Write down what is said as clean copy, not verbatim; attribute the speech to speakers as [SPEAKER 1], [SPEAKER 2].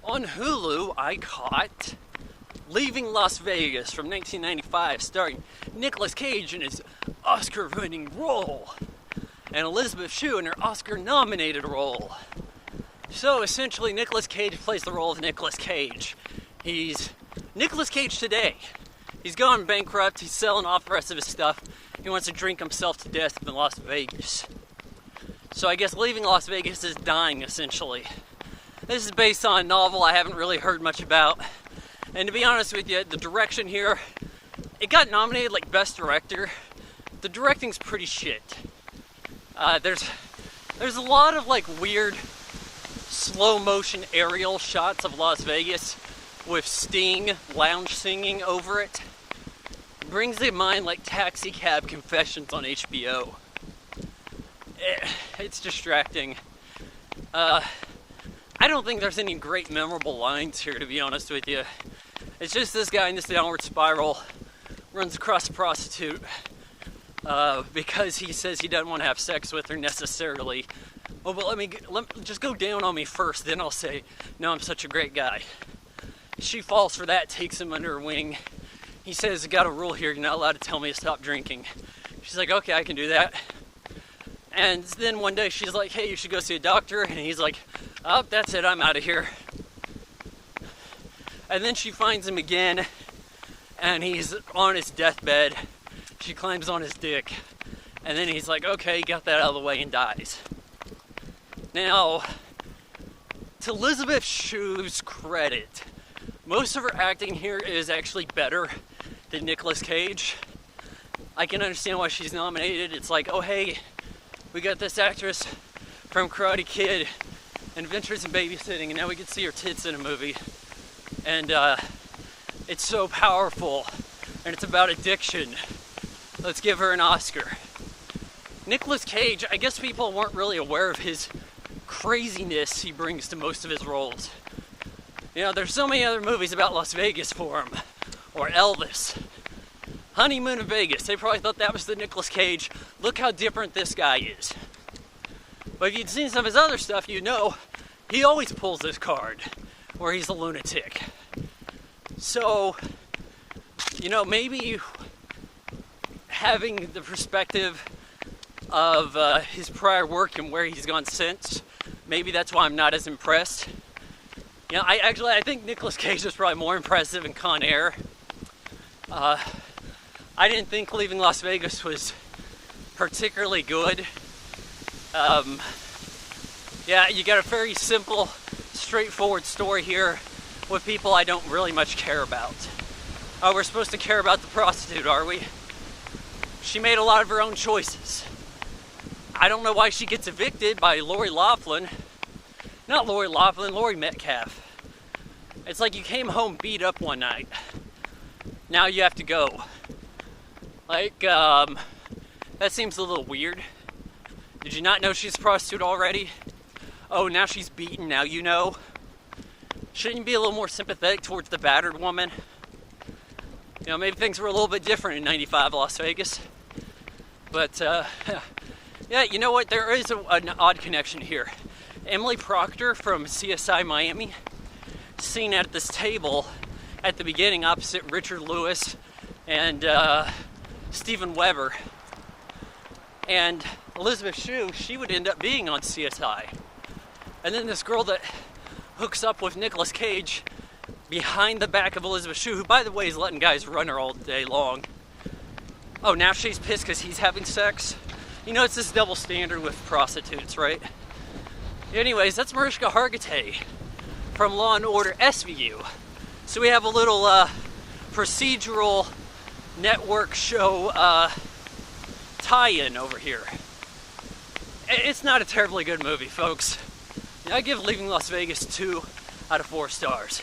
[SPEAKER 1] On Hulu, I caught Leaving Las Vegas from 1995, starring Nicolas Cage in his Oscar-winning role, and Elisabeth Shue in her Oscar-nominated role. So essentially, Nicolas Cage plays the role of Nicolas Cage. He's Nicolas Cage today. He's gone bankrupt, he's selling off the rest of his stuff. He wants to drink himself to death in Las Vegas. So I guess Leaving Las Vegas is dying, essentially. This is based on a novel I haven't really heard much about. And to be honest with you, the direction here, it got nominated like Best Director. The directing's pretty shit. There's a lot of like weird slow motion aerial shots of Las Vegas with Sting lounge singing over it. Brings to mind like Taxi Cab Confessions on HBO. It's distracting. I don't think there's any great memorable lines here, to be honest with you. It's just this guy in this downward spiral runs across a prostitute because he says he doesn't want to have sex with her necessarily. Oh, but let me just go down on me first, then I'll say, no, I'm such a great guy. She falls for that, takes him under her wing. He says, I got a rule here, you're not allowed to tell me to stop drinking. She's like, okay, I can do that. And then one day she's like, hey, you should go see a doctor. And he's like, oh, that's it, I'm out of here. And then she finds him again, and he's on his deathbed. She climbs on his dick. And then he's like, okay, got that out of the way, and dies. Now, to Elisabeth Shue's credit, most of her acting here is actually better than Nicolas Cage. I can understand why she's nominated. It's like, oh hey, we got this actress from Karate Kid and Adventures in Babysitting, and now we can see her tits in a movie. And it's so powerful, and it's about addiction. Let's give her an Oscar. Nicolas Cage, I guess people weren't really aware of his craziness he brings to most of his roles. You know, there's so many other movies about Las Vegas for him, or Elvis. Honeymoon in Vegas, they probably thought that was the Nicolas Cage. Look how different this guy is. But if you'd seen some of his other stuff, you know he always pulls this card, where he's a lunatic. So, you know, maybe having the perspective of his prior work and where he's gone since, maybe that's why I'm not as impressed. You know, I think Nicolas Cage is probably more impressive in Con Air. I didn't think Leaving Las Vegas was particularly good. Yeah, you got a very simple, straightforward story here with people I don't really much care about. Oh, we're supposed to care about the prostitute, are we? She made a lot of her own choices. I don't know why she gets evicted by Lori Loughlin. Not Lori Loughlin, Lori Metcalf. It's like you came home beat up one night. Now you have to go. Like, that seems a little weird. Did you not know she's a prostitute already? Oh, now she's beaten, now you know. Shouldn't you be a little more sympathetic towards the battered woman? You know, maybe things were a little bit different in 95 Las Vegas. But, yeah, you know what? There is an odd connection here. Emily Proctor from CSI Miami, seen at this table at the beginning opposite Richard Lewis and Steven Weber. And Elisabeth Shue, she would end up being on CSI. And then this girl that hooks up with Nicolas Cage behind the back of Elisabeth Shue, who by the way is letting guys run her all day long. Oh, now she's pissed because he's having sex? You know, it's this double standard with prostitutes, right? Anyways, that's Mariska Hargitay from Law and Order SVU. So we have a little procedural network show tie-in over here. It's not a terribly good movie, folks. I give Leaving Las Vegas 2 out of 4 stars.